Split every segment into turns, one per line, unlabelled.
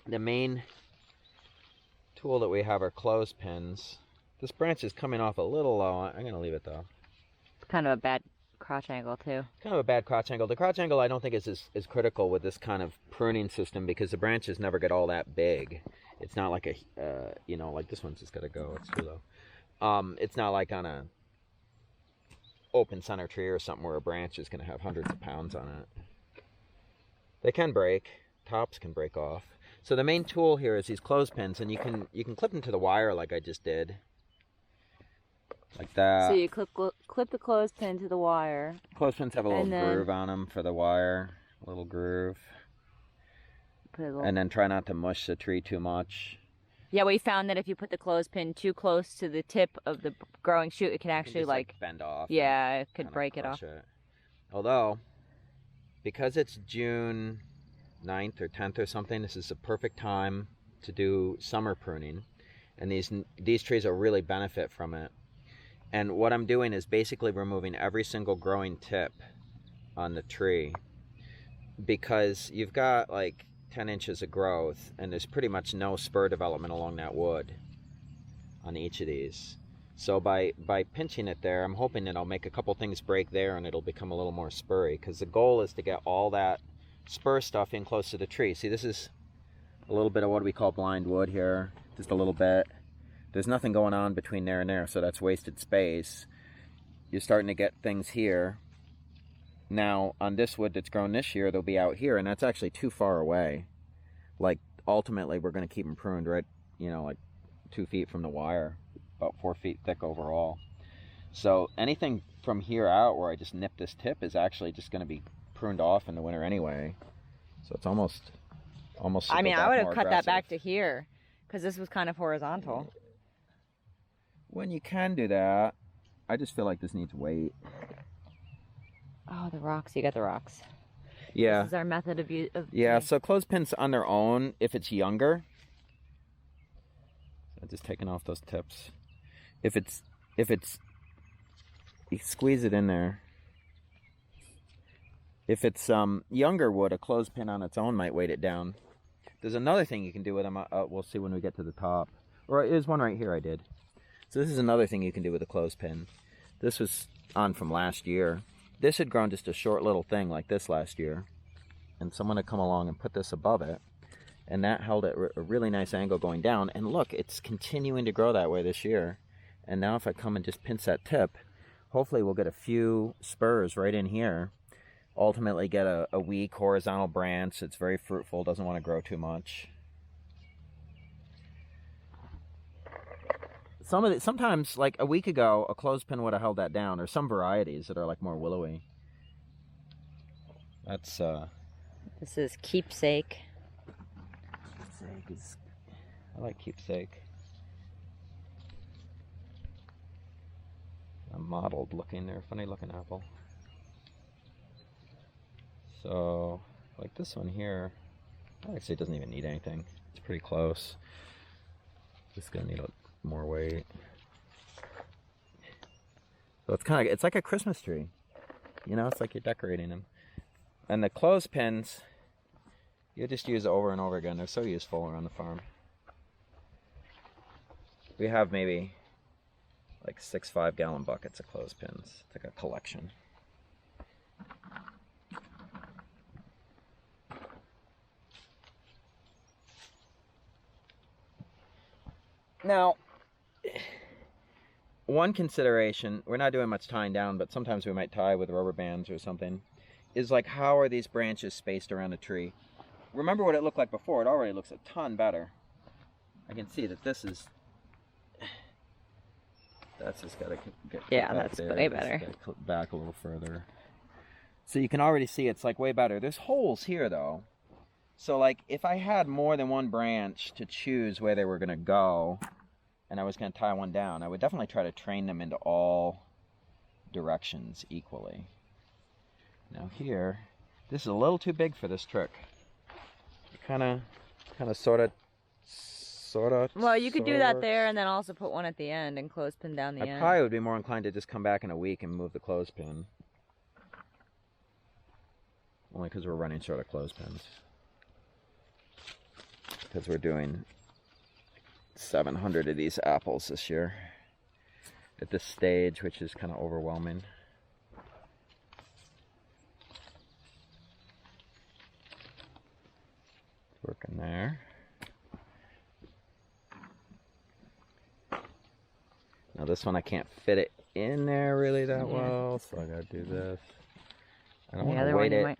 the main tool that we have are clothespins. This branch is coming off a little low. I'm going to leave it though.
It's kind of a bad crotch angle too.
Kind of a bad crotch angle. The crotch angle I don't think is as critical with this kind of pruning system because the branches never get all that big. It's not like a, you know, like this one's just got to go. It's too low. It's not like on a open center tree or something where a branch is going to have hundreds of pounds on it. They can break. Tops can break off. So the main tool here is these clothespins, and you can clip them to the wire like I just did. Like that.
So you clip the clothespin to the wire.
Clothespins have a little groove on them for the wire. A little groove. And then try not to mush the tree too much.
Yeah, we found that if you put the clothespin too close to the tip of the growing shoot, it can actually like
bend off.
Yeah, it could break it off.
Although, because it's June 9th or 10th or something, this is the perfect time to do summer pruning. And these trees will really benefit from it. And what I'm doing is basically removing every single growing tip on the tree. Because you've got like 10 inches of growth and there's pretty much no spur development along that wood on each of these. So by pinching it there, I'm hoping that I'll make a couple things break there and it'll become a little more spurry, because the goal is to get all that spur stuff in close to the tree. See, this is a little bit of what we call blind wood here, just a little bit. There's nothing going on between there and there, so that's wasted space. You're starting to get things here. Now, on this wood that's grown this year, they'll be out here, and that's actually too far away. Like, ultimately, we're going to keep them pruned right, you know, like 2 feet from the wire, about 4 feet thick overall. So anything from here out where I just nip this tip is actually just going to be pruned off in the winter anyway. So it's almost.
I mean, I would have cut that back to here, because this was kind of horizontal.
When you can do that, I just feel like this needs weight.
Oh, the rocks. You got the rocks.
Yeah.
This is our method of use.
Yeah, so clothespins on their own, if it's younger, so just taking off those tips. If it's, you squeeze it in there. If it's younger wood, a clothespin on its own might weight it down. There's another thing you can do with them. We'll see when we get to the top. Or there's one right here I did. So this is another thing you can do with a clothespin. This was on from last year. This had grown just a short little thing like this last year. And someone had come along and put this above it. And that held at a really nice angle going down. And look, it's continuing to grow that way this year. And now if I come and just pinch that tip, hopefully we'll get a few spurs right in here. Ultimately get a weak horizontal branch. It's very fruitful, doesn't want to grow too much. Sometimes, like a week ago, a clothespin would have held that down, or some varieties that are like more willowy. That's
This is Keepsake.
I like Keepsake. A mottled looking there, funny looking apple. So, like this one here, actually it doesn't even need anything. It's pretty close. Just gonna need more weight. So it's like a Christmas tree. You know, it's like you're decorating them. And the clothespins, you just use over and over again. They're so useful around the farm. We have maybe like 6 5-gallon buckets of clothespins. It's like a collection. Now, one consideration, we're not doing much tying down, but sometimes we might tie with rubber bands or something, is like, how are these branches spaced around a tree? Remember what it looked like before. It already looks a ton better. I can see that this is, that's just got to get
that's
there.
way better.
Got to clip back a little further. So you can already see it's like way better. There's holes here though. So like if I had more than one branch to choose where they were going to go, and I was going to tie one down, I would definitely try to train them into all directions equally. Now here, this is a little too big for this trick. Kind of, sort of.
Well, you could do that there and then also put one at the end and clothespin down the end.
I probably would be more inclined to just come back in a week and move the clothespin. Only because we're running short of clothespins. because we're doing 700 of these apples this year at this stage, which is kind of overwhelming. Working there. Now this one I can't fit it in there really that well, so I gotta do this. I don't want to weight it.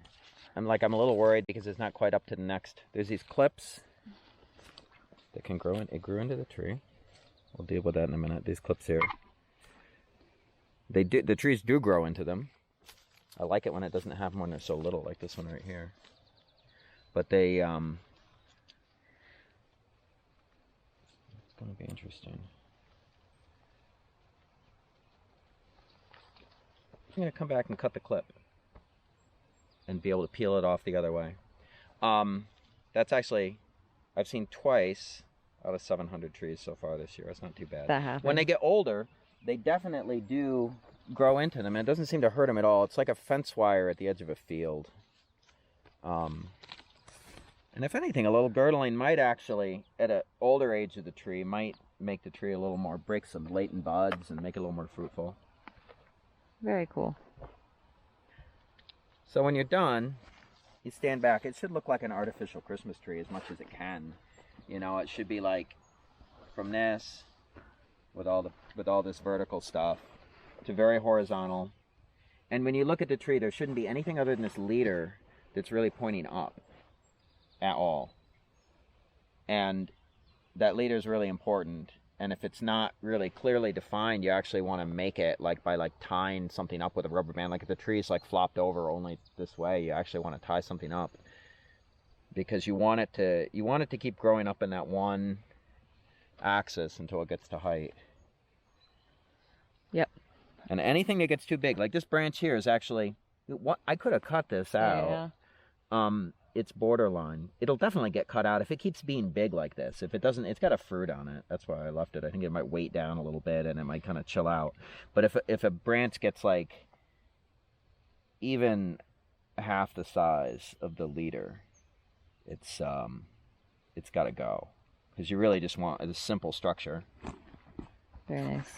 I'm a little worried because it's not quite up to the next. There's these clips that can grow in. It grew into the tree. We'll deal with that in a minute. These clips here. They do. The trees do grow into them. I like it when it doesn't have them when they're so little, like this one right here. But they it's gonna be interesting. I'm gonna come back and cut the clip and be able to peel it off the other way. That's actually, I've seen twice out of 700 trees so far this year. That's not too bad.
That happens.
When they get older, they definitely do grow into them, and it doesn't seem to hurt them at all. It's like a fence wire at the edge of a field. And if anything, a little girdling might actually, at an older age of the tree, might make the tree a little more, break some latent buds and make it a little more fruitful.
Very cool.
So when you're done, you stand back. It should look like an artificial Christmas tree as much as it can. You know, it should be like from this, with all this vertical stuff, to very horizontal. And when you look at the tree, there shouldn't be anything other than this leader that's really pointing up at all. And that leader is really important. And if it's not really clearly defined, you actually want to make it by tying something up with a rubber band. Like if the tree's like flopped over only this way, you actually want to tie something up, because you want it to keep growing up in that one axis until it gets to height.
Yep.
And anything that gets too big, like this branch here is actually, I could have cut this out.
Yeah.
It's borderline. It'll definitely get cut out if it keeps being big like this. If it doesn't, it's got a fruit on it. That's why I left it. I think it might weight down a little bit and it might kind of chill out. But if a branch gets like even half the size of the leader, it's got to go, because you really just want a simple structure.
Very nice.